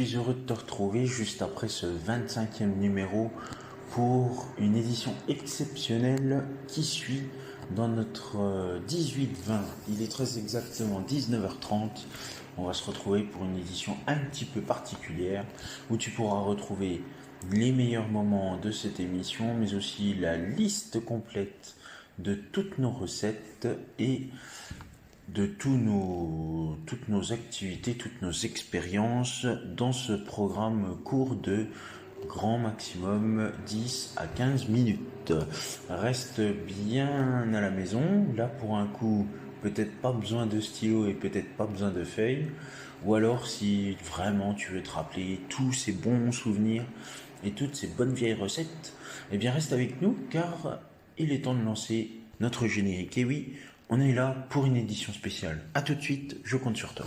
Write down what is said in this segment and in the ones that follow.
suis heureux de te retrouver juste après ce 25e numéro pour une édition exceptionnelle qui suit dans notre 18-20. Il est très exactement 19h30. On va se retrouver pour une édition un petit peu particulière où tu pourras retrouver les meilleurs moments de cette émission, mais aussi la liste complète de toutes nos recettes et de toutes nos activités, toutes nos expériences dans ce programme court de grand maximum 10 à 15 minutes. Reste bien à la maison, là pour un coup, peut-être pas besoin de stylo et peut-être pas besoin de feuilles, ou alors si vraiment tu veux te rappeler tous ces bons souvenirs et toutes ces bonnes vieilles recettes, eh bien reste avec nous car il est temps de lancer notre générique. Et oui, on est là pour une édition spéciale. A tout de suite, je compte sur toi.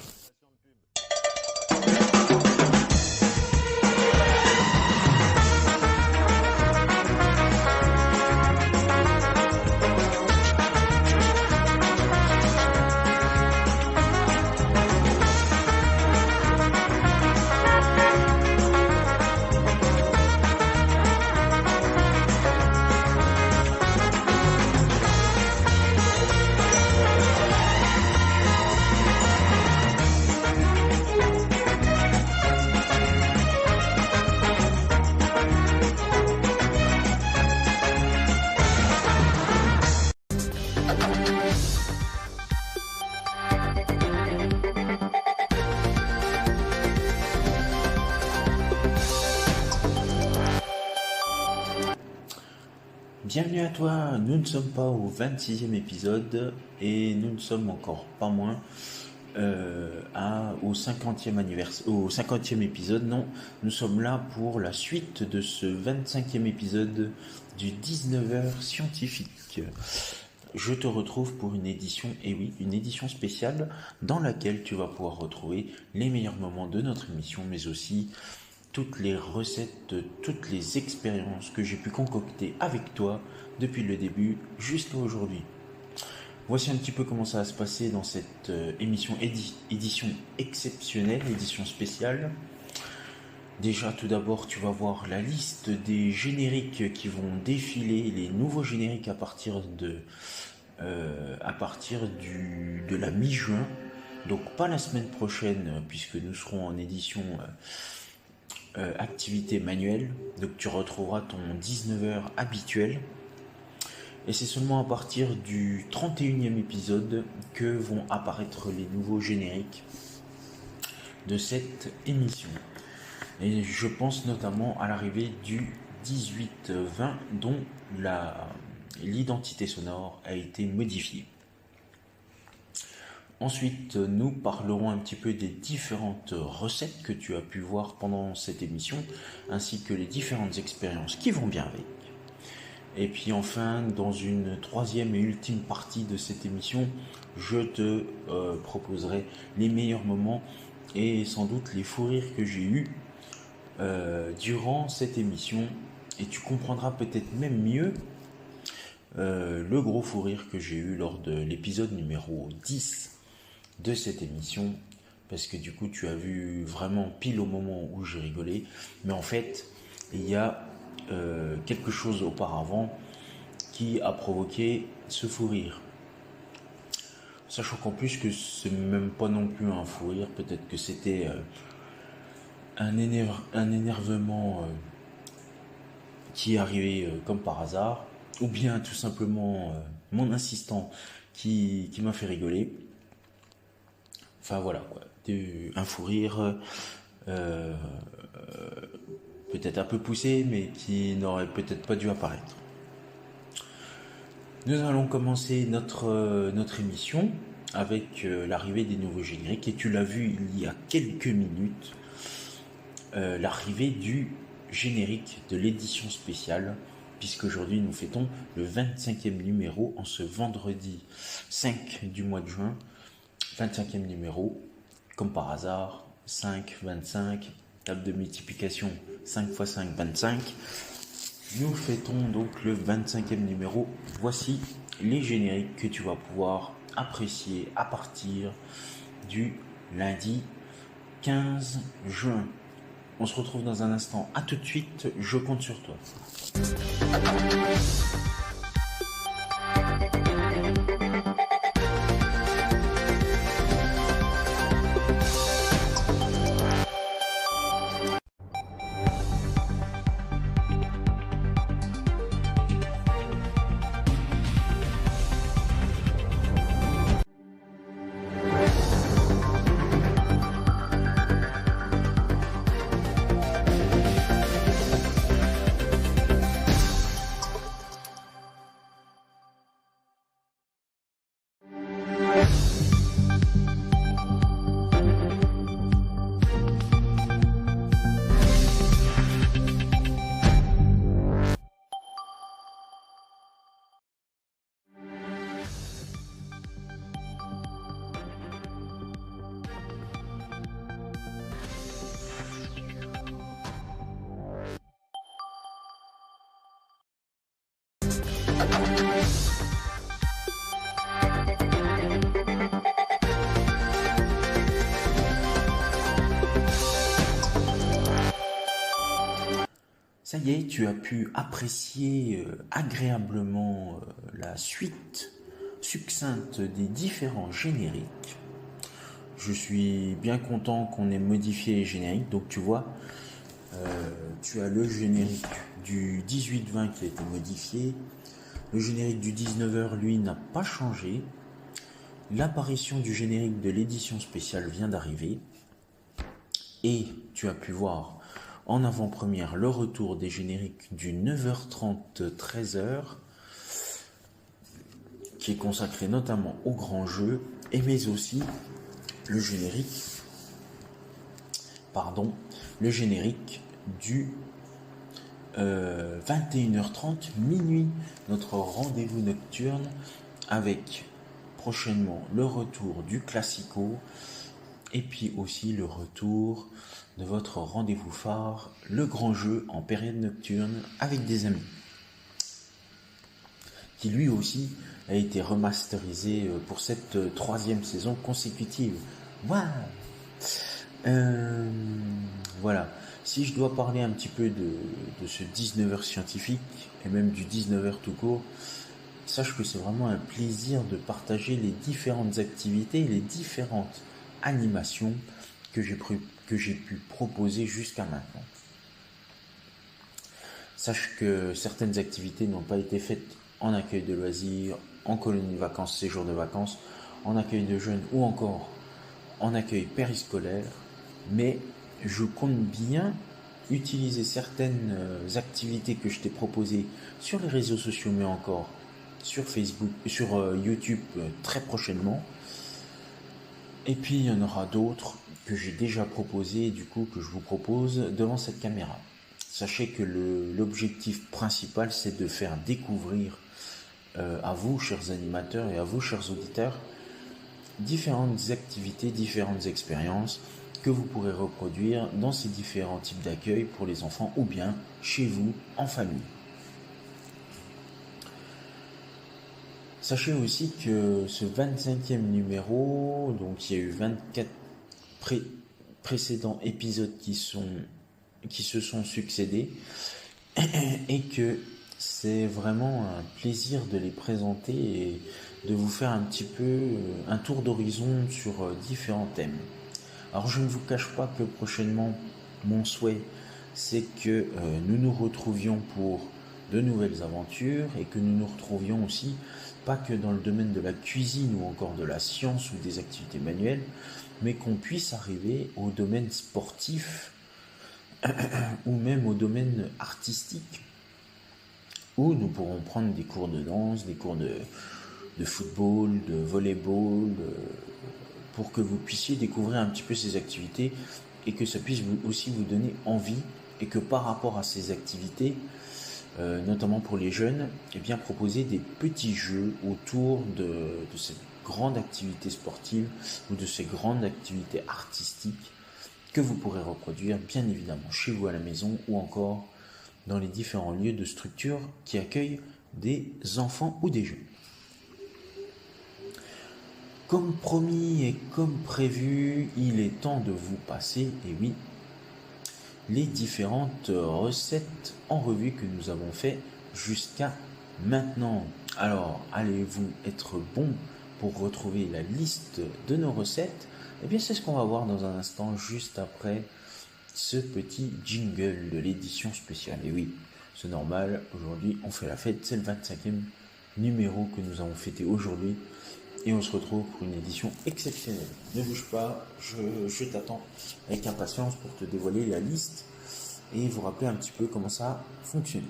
Bienvenue à toi, nous ne sommes pas au 26e épisode et nous ne sommes encore pas moins au 50e anniversaire, au 50e épisode. Non, nous sommes là pour la suite de ce 25e épisode du 19h scientifique. Je te retrouve pour une édition, et oui, une édition spéciale dans laquelle tu vas pouvoir retrouver les meilleurs moments de notre émission, mais aussi toutes les recettes, toutes les expériences que j'ai pu concocter avec toi depuis le début jusqu'à aujourd'hui. Voici un petit peu comment ça va se passer dans cette édition exceptionnelle, édition spéciale. Déjà, tout d'abord, tu vas voir la liste des génériques qui vont défiler, les nouveaux génériques à partir de la mi-juin. Donc pas la semaine prochaine, puisque nous serons en édition activité manuelle, donc tu retrouveras ton 19h habituel et c'est seulement à partir du 31e épisode que vont apparaître les nouveaux génériques de cette émission, et je pense notamment à l'arrivée du 18-20 dont l'identité sonore a été modifiée. Ensuite, nous parlerons un petit peu des différentes recettes que tu as pu voir pendant cette émission, ainsi que les différentes expériences qui vont bien avec. Et puis enfin, dans une troisième et ultime partie de cette émission, je te proposerai les meilleurs moments et sans doute les fous rires que j'ai eus durant cette émission. Et tu comprendras peut-être même mieux le gros fou rire que j'ai eu lors de l'épisode numéro 10 de cette émission, parce que du coup tu as vu vraiment pile au moment où j'ai rigolé, mais en fait il y a quelque chose auparavant qui a provoqué ce fou rire, sachant qu'en plus que c'est même pas non plus un fou rire, peut-être que c'était un énervement qui est arrivé comme par hasard, ou bien tout simplement mon assistant qui m'a fait rigoler. Enfin voilà quoi, un fou rire peut-être un peu poussé, mais qui n'aurait peut-être pas dû apparaître. Nous allons commencer notre émission avec l'arrivée des nouveaux génériques, et tu l'as vu il y a quelques minutes, l'arrivée du générique de l'édition spéciale, puisqu'aujourd'hui nous fêtons le 25e numéro en ce vendredi 5 du mois de juin. 25e numéro, comme par hasard, 5, 25, table de multiplication, 5 x 5, 25. Nous fêtons donc le 25e numéro. Voici les génériques que tu vas pouvoir apprécier à partir du lundi 15 juin. On se retrouve dans un instant. À tout de suite, je compte sur toi. Ça y est, tu as pu apprécier agréablement la suite succincte des différents génériques. Je suis bien content qu'on ait modifié les génériques. Donc tu vois, tu as le générique du 18-20 qui a été modifié. Le générique du 19h, lui, n'a pas changé. L'apparition du générique de l'édition spéciale vient d'arriver. Et tu as pu voir en avant-première le retour des génériques du 9h30 13h qui est consacré notamment aux grands jeux, et mais aussi le générique du 21h30 minuit, notre rendez-vous nocturne avec prochainement le retour du Classico et puis aussi le retour de votre rendez-vous phare, le grand jeu en période nocturne avec des amis, qui lui aussi a été remasterisé pour cette 3e saison consécutive. Waouh! Voilà. Si je dois parler un petit peu de ce 19h scientifique et même du 19h tout court, sache que c'est vraiment un plaisir de partager les différentes activités, les différentes animations que j'ai pu proposer jusqu'à maintenant. Sache que certaines activités n'ont pas été faites en accueil de loisirs, en colonie de vacances, séjour de vacances, en accueil de jeunes ou encore en accueil périscolaire, mais je compte bien utiliser certaines activités que je t'ai proposées sur les réseaux sociaux, mais encore sur Facebook, sur YouTube très prochainement. Et puis il y en aura d'autres que j'ai déjà proposées et du coup que je vous propose devant cette caméra. Sachez que l'objectif principal, c'est de faire découvrir à vous, chers animateurs, et à vous, chers auditeurs, différentes activités, différentes expériences que vous pourrez reproduire dans ces différents types d'accueil pour les enfants ou bien chez vous en famille. Sachez aussi que ce 25e numéro, donc il y a eu 24 précédents épisodes qui se sont succédés et que c'est vraiment un plaisir de les présenter et de vous faire un petit peu un tour d'horizon sur différents thèmes. Alors je ne vous cache pas que prochainement, mon souhait, c'est que nous nous retrouvions pour de nouvelles aventures et que nous nous retrouvions aussi, pas que dans le domaine de la cuisine ou encore de la science ou des activités manuelles, mais qu'on puisse arriver au domaine sportif ou même au domaine artistique, où nous pourrons prendre des cours de danse, des cours de football, de volleyball, pour que vous puissiez découvrir un petit peu ces activités et que ça puisse aussi vous donner envie, et que par rapport à ces activités, notamment pour les jeunes, eh bien proposer des petits jeux autour de cette grande activité sportive ou de ces grandes activités artistiques que vous pourrez reproduire bien évidemment chez vous à la maison ou encore dans les différents lieux de structure qui accueillent des enfants ou des jeunes. Comme promis et comme prévu, il est temps de vous passer, et oui, les différentes recettes en revue que nous avons fait jusqu'à maintenant. Alors, allez-vous être bon pour retrouver la liste de nos recettes? Eh bien, c'est ce qu'on va voir dans un instant, juste après ce petit jingle de l'édition spéciale. Et oui, c'est normal, aujourd'hui on fait la fête, c'est le 25e numéro que nous avons fêté aujourd'hui. Et on se retrouve pour une édition exceptionnelle. Ne bouge pas, je t'attends avec impatience pour te dévoiler la liste et vous rappeler un petit peu comment ça fonctionne.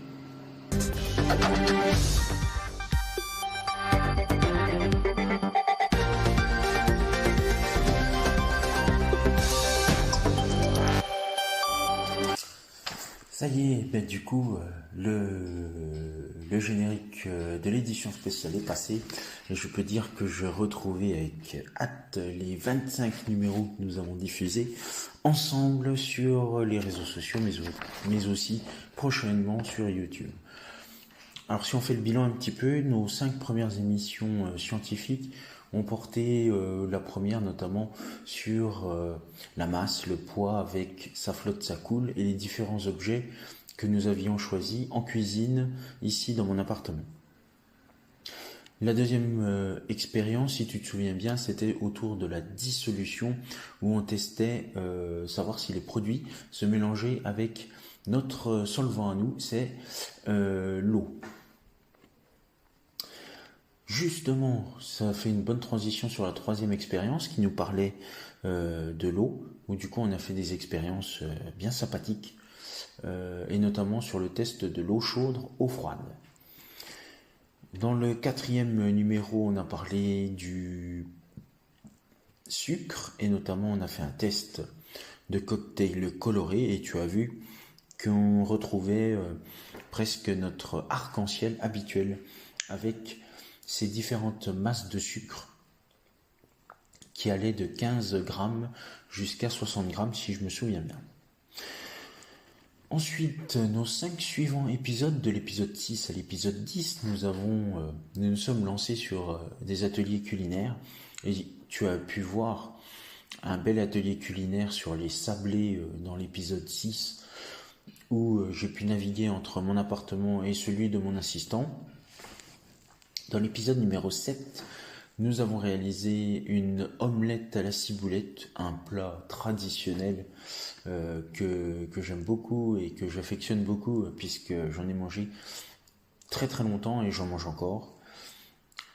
Ça y est, ben du coup, le générique de l'édition spéciale est passé et je peux dire que je retrouvais avec hâte les 25 numéros que nous avons diffusés ensemble sur les réseaux sociaux, mais aussi prochainement sur YouTube. Alors si on fait le bilan un petit peu, nos 5 premières émissions scientifiques ont porté la première notamment sur la masse, le poids avec sa flotte, sa coule et les différents objets que nous avions choisis en cuisine ici dans mon appartement. La deuxième expérience, si tu te souviens bien, c'était autour de la dissolution où on testait savoir si les produits se mélangeaient avec notre solvant à nous, c'est l'eau. Justement, ça fait une bonne transition sur la troisième expérience qui nous parlait de l'eau, où du coup on a fait des expériences bien sympathiques, et notamment sur le test de l'eau chaude, eau froide. Dans le quatrième numéro, on a parlé du sucre, et notamment on a fait un test de cocktail coloré, et tu as vu qu'on retrouvait presque notre arc-en-ciel habituel, avec ces différentes masses de sucre qui allaient de 15 grammes jusqu'à 60 grammes si je me souviens bien. Ensuite, nos 5 suivants épisodes, de l'épisode 6 à l'épisode 10, nous nous sommes lancés sur des ateliers culinaires et tu as pu voir un bel atelier culinaire sur les sablés dans l'épisode 6 où j'ai pu naviguer entre mon appartement et celui de mon assistant. Dans l'épisode numéro 7, nous avons réalisé une omelette à la ciboulette, un plat traditionnel que j'aime beaucoup et que j'affectionne beaucoup puisque j'en ai mangé très très longtemps et j'en mange encore.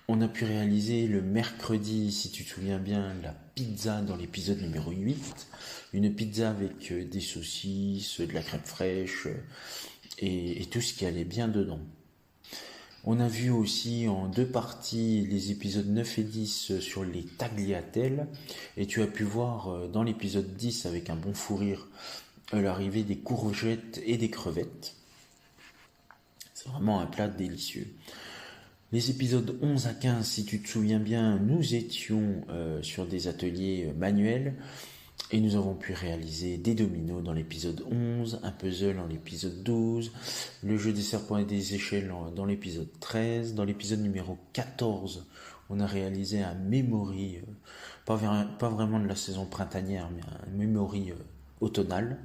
On a pu réaliser le mercredi, si tu te souviens bien, la pizza dans l'épisode numéro 8. Une pizza avec des saucisses, de la crème fraîche et tout ce qui allait bien dedans. On a vu aussi en 2 parties les épisodes 9 et 10 sur les tagliatelles et tu as pu voir dans l'épisode 10 avec un bon fou rire l'arrivée des courgettes et des crevettes. C'est vraiment un plat délicieux. Les épisodes 11 à 15, si tu te souviens bien, nous étions sur des ateliers manuels et nous avons pu réaliser des dominos dans l'épisode 11, un puzzle dans l'épisode 12, le jeu des serpents et des échelles dans l'épisode 13. Dans l'épisode numéro 14, on a réalisé un memory, pas vraiment de la saison printanière, mais un memory automnal.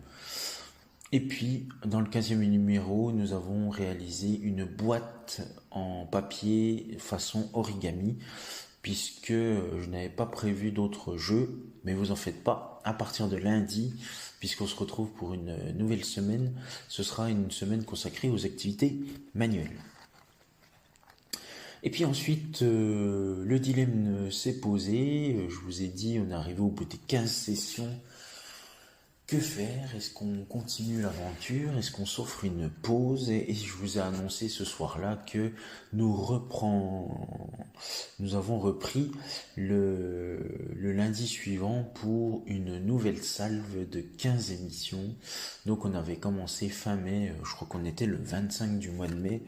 Et puis, dans le 15e numéro, nous avons réalisé une boîte en papier façon origami, puisque je n'avais pas prévu d'autres jeux, mais vous en faites pas, à partir de lundi, puisqu'on se retrouve pour une nouvelle semaine, ce sera une semaine consacrée aux activités manuelles. Et puis ensuite, le dilemme s'est posé, je vous ai dit, on est arrivé au bout des 15 sessions. Que faire? Est-ce qu'on continue l'aventure? Est-ce qu'on s'offre une pause? Et je vous ai annoncé ce soir-là que nous avons repris le lundi suivant pour une nouvelle salve de 15 émissions. Donc on avait commencé fin mai, je crois qu'on était le 25 du mois de mai,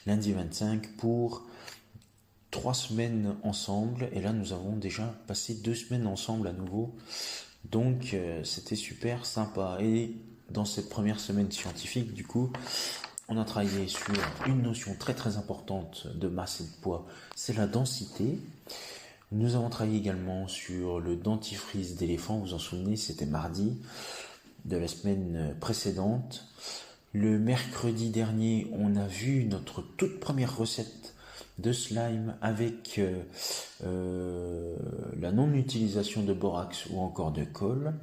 lundi 25, pour 3 semaines ensemble. Et là nous avons déjà passé 2 semaines ensemble à nouveau. Donc c'était super sympa. Et dans cette première semaine scientifique, du coup, on a travaillé sur une notion très très importante de masse et de poids, c'est la densité. Nous avons travaillé également sur le dentifrice d'éléphant, vous vous en souvenez, c'était mardi. de la semaine précédente. Le mercredi dernier, on a vu notre toute première recette de slime avec la non-utilisation de borax ou encore de colle.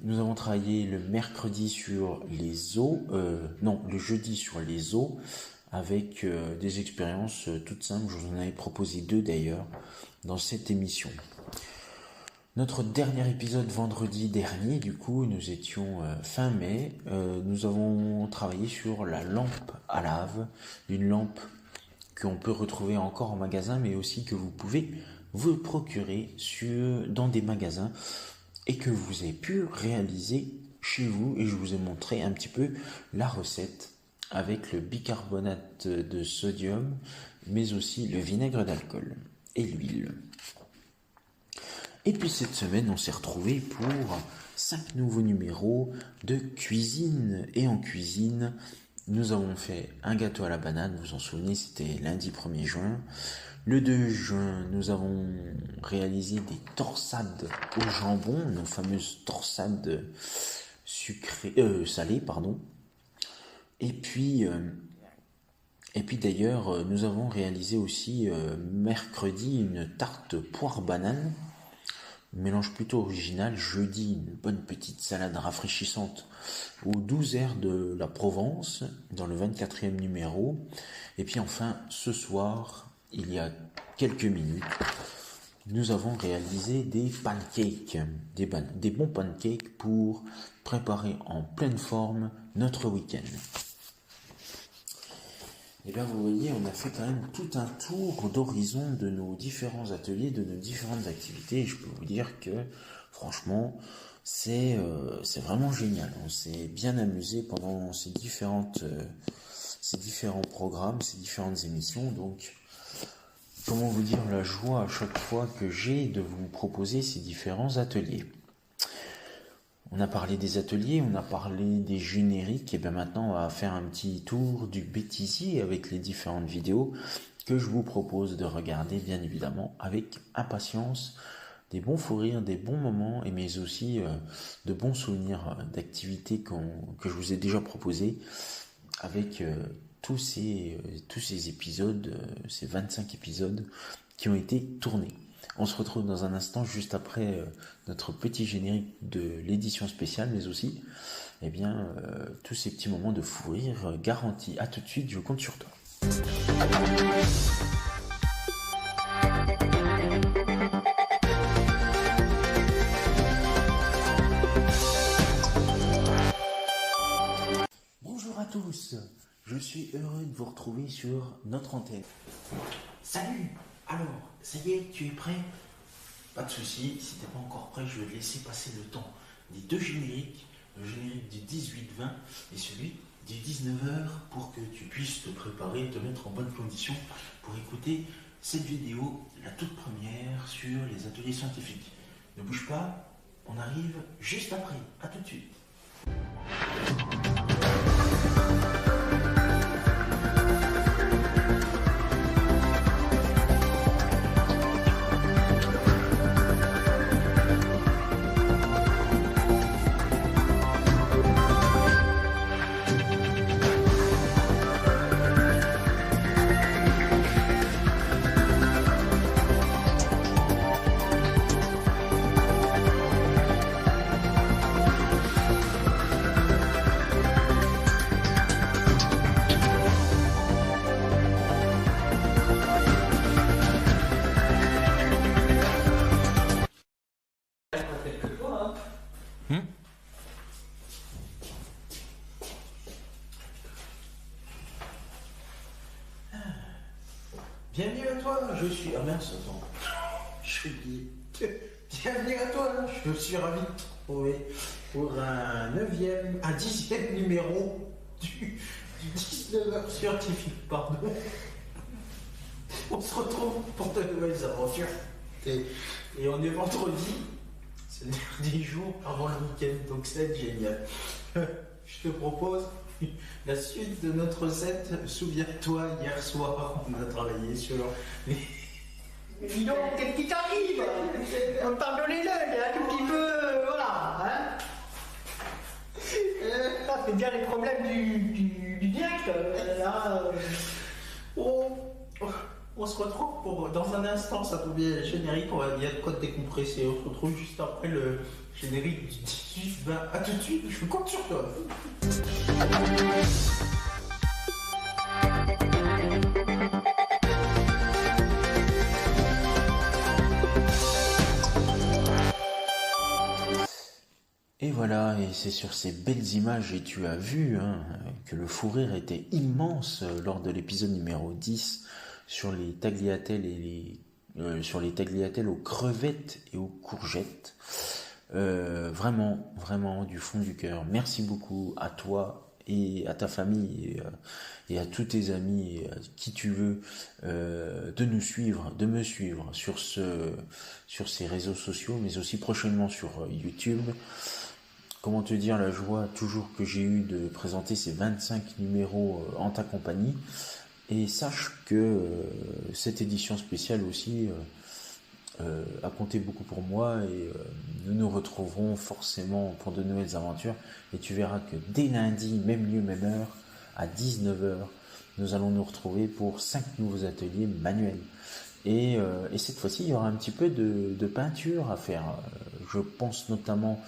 Nous avons travaillé le mercredi sur les os, le jeudi sur les os, avec des expériences toutes simples. Je vous en avais proposé 2 d'ailleurs dans cette émission. Notre dernier épisode vendredi dernier, du coup, nous étions fin mai, nous avons travaillé sur la lampe à lave, une lampe qu'on peut retrouver encore en magasin, mais aussi que vous pouvez vous procurer dans des magasins et que vous avez pu réaliser chez vous. Et je vous ai montré un petit peu la recette avec le bicarbonate de sodium, mais aussi le vinaigre d'alcool et l'huile. Et puis cette semaine, on s'est retrouvé pour 5 nouveaux numéros de cuisine. Et en cuisine, nous avons fait un gâteau à la banane, vous vous en souvenez, c'était lundi 1er juin. Le 2 juin, nous avons réalisé des torsades au jambon, nos fameuses torsades salées, pardon. Et puis d'ailleurs, nous avons réalisé aussi mercredi une tarte poire-banane. Mélange plutôt original. Jeudi, une bonne petite salade rafraîchissante aux 12 airs de la Provence, dans le 24e numéro. Et puis enfin, ce soir, il y a quelques minutes, nous avons réalisé des pancakes, des bons pancakes pour préparer en pleine forme notre week-end. Et bien vous voyez, on a fait quand même tout un tour d'horizon de nos différents ateliers, de nos différentes activités. Et je peux vous dire que franchement, c'est vraiment génial. On s'est bien amusé pendant ces différents programmes, ces différentes émissions. Donc, comment vous dire la joie à chaque fois que j'ai de vous proposer ces différents ateliers. On a parlé des ateliers, on a parlé des génériques, et bien maintenant on va faire un petit tour du bêtisier avec les différentes vidéos que je vous propose de regarder bien évidemment avec impatience, des bons fous rires, des bons moments, mais aussi de bons souvenirs d'activités que je vous ai déjà proposées avec tous ces épisodes, ces 25 épisodes qui ont été tournés. On se retrouve dans un instant juste après notre petit générique de l'édition spéciale, mais aussi tous ces petits moments de fou rire garantis. A tout de suite, je compte sur toi. Bonjour à tous, je suis heureux de vous retrouver sur notre antenne. Salut! Alors, ça y est, tu es prêt? Pas de souci, si t'es pas encore prêt, je vais te laisser passer le temps des 2 génériques, le générique du 18-20 et celui du 19h pour que tu puisses te préparer, te mettre en bonne condition pour écouter cette vidéo, la toute première sur les ateliers scientifiques. Ne bouge pas, on arrive juste après, à tout de suite. Bienvenue à toi, je suis... Ah mince, attends. Bienvenue à toi, je suis ravi de te retrouver pour un 10e numéro du 19h scientifique, pardon. On se retrouve pour de nouvelles aventures. Et on est vendredi, c'est le dernier jour avant le week-end, donc c'est génial. Je te propose la suite de notre recette. Souviens-toi, hier soir, on a travaillé sur les... Dis donc, qu'est-ce qui t'arrive? Pardonnez-le, il y a un tout petit peu... voilà. Hein, c'est bien les problèmes du direct. On se retrouve dans un instant, ça tombe bien, le générique, il y a de quoi décompresser. On se retrouve juste après le générique du 18-20. A tout de suite, je compte sur toi. Et voilà, et c'est sur ces belles images, et tu as vu que le fou rire était immense lors de l'épisode numéro 10 sur les tagliatelles sur les tagliatelles aux crevettes et aux courgettes. Vraiment, vraiment du fond du cœur. Merci beaucoup à toi et à ta famille et à tous tes amis et à qui tu veux de nous suivre, de me suivre sur ces réseaux sociaux, mais aussi prochainement sur YouTube. Comment te dire la joie toujours que j'ai eue de présenter ces 25 numéros en ta compagnie. Et sache que cette édition spéciale aussi a compté beaucoup pour moi et nous nous retrouverons forcément pour de nouvelles aventures. Et tu verras que dès lundi, même lieu, même heure, à 19h, nous allons nous retrouver pour 5 nouveaux ateliers manuels. Et cette fois-ci, il y aura un petit peu de peinture à faire. Je pense notamment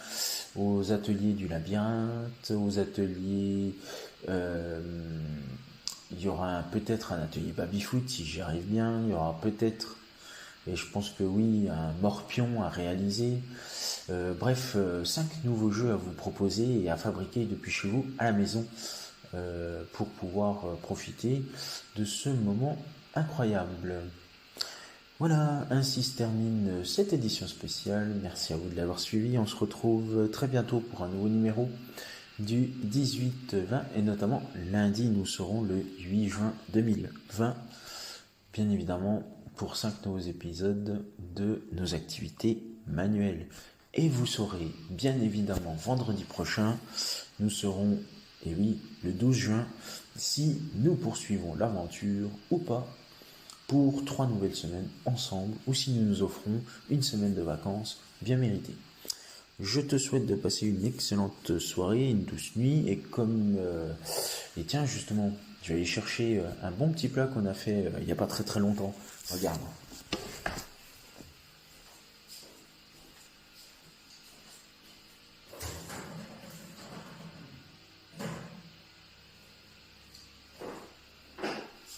aux ateliers du labyrinthe, aux ateliers... il y aura peut-être un atelier baby-foot si j'y arrive bien. Il y aura peut-être, et je pense que oui, un morpion à réaliser. Bref, 5 nouveaux jeux à vous proposer et à fabriquer depuis chez vous à la maison pour pouvoir profiter de ce moment incroyable. Voilà, ainsi se termine cette édition spéciale. Merci à vous de l'avoir suivi. On se retrouve très bientôt pour un nouveau numéro du 18-20 et notamment lundi nous serons le 8 juin 2020, bien évidemment pour 5 nouveaux épisodes de nos activités manuelles. Et vous saurez bien évidemment vendredi prochain, nous serons, et oui, le 12 juin, si nous poursuivons l'aventure ou pas, pour 3 nouvelles semaines ensemble, ou si nous nous offrons une semaine de vacances bien méritée. Je te souhaite de passer une excellente soirée, une douce nuit, et et tiens justement, je vais aller chercher un bon petit plat qu'on a fait il n'y a pas très très longtemps. Regarde.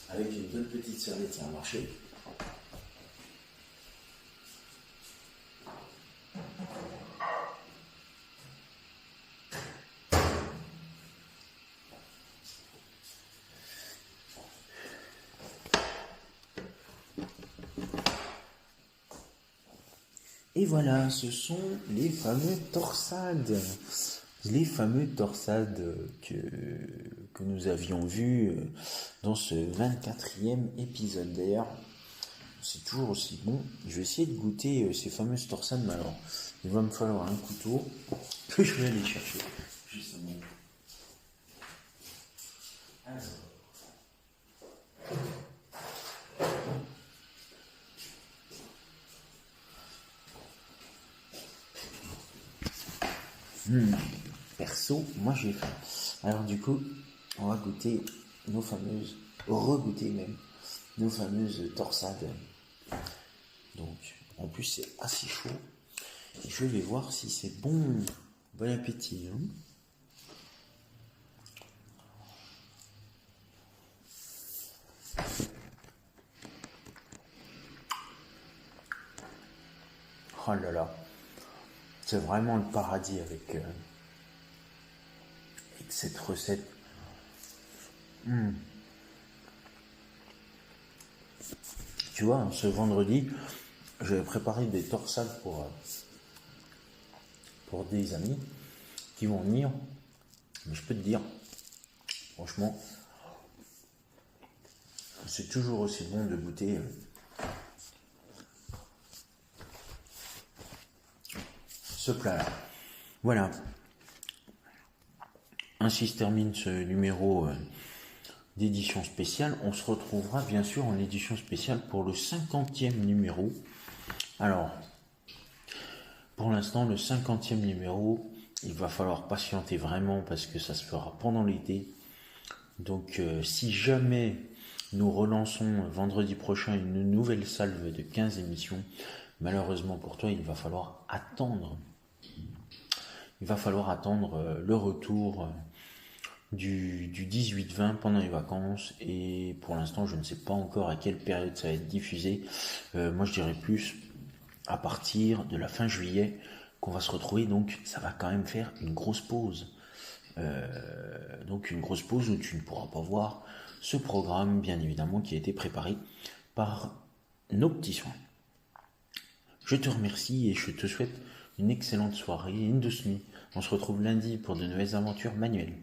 Avec une bonne petite serviette, ça a marché. Et voilà, ce sont les fameux torsades. Les fameux torsades que nous avions vus dans ce 24e épisode. D'ailleurs, c'est toujours aussi bon. Je vais essayer de goûter ces fameuses torsades, mais alors, il va me falloir un couteau que je vais aller chercher. Justement. Alors. Perso, moi j'ai faim. Alors du coup, on va goûter regoûter même, nos fameuses torsades. Donc, en plus c'est assez chaud. Et je vais voir si c'est bon. Bon appétit. Hein. Oh là là. C'est vraiment le paradis avec cette recette. Tu vois, ce vendredi, j'avais préparé des torsades pour des amis qui vont venir. Mais je peux te dire, franchement, c'est toujours aussi bon de goûter ce plat-là. Voilà. Ainsi se termine ce numéro d'édition spéciale. On se retrouvera bien sûr en édition spéciale pour le 50e numéro. Alors, pour l'instant, le 50e numéro il va falloir patienter vraiment parce que ça se fera pendant l'été. Donc si jamais nous relançons vendredi prochain une nouvelle salve de 15 émissions, malheureusement pour toi, il va falloir attendre. Il va falloir attendre le retour du 18-20 pendant les vacances, et pour l'instant je ne sais pas encore à quelle période ça va être diffusé. Moi je dirais plus à partir de la fin juillet qu'on va se retrouver, donc ça va quand même faire une grosse pause. Donc une grosse pause où tu ne pourras pas voir ce programme, bien évidemment, qui a été préparé par nos petits soins. Je te remercie et je te souhaite une excellente soirée et une douce nuit. On se retrouve lundi pour de nouvelles aventures manuelles.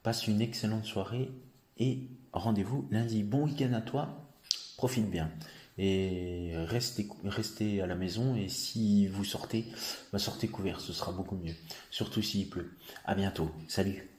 Passe une excellente soirée et rendez-vous lundi. Bon week-end à toi, profite bien. Et restez à la maison, et si vous sortez, sortez couvert, ce sera beaucoup mieux. Surtout s'il pleut. À bientôt, salut.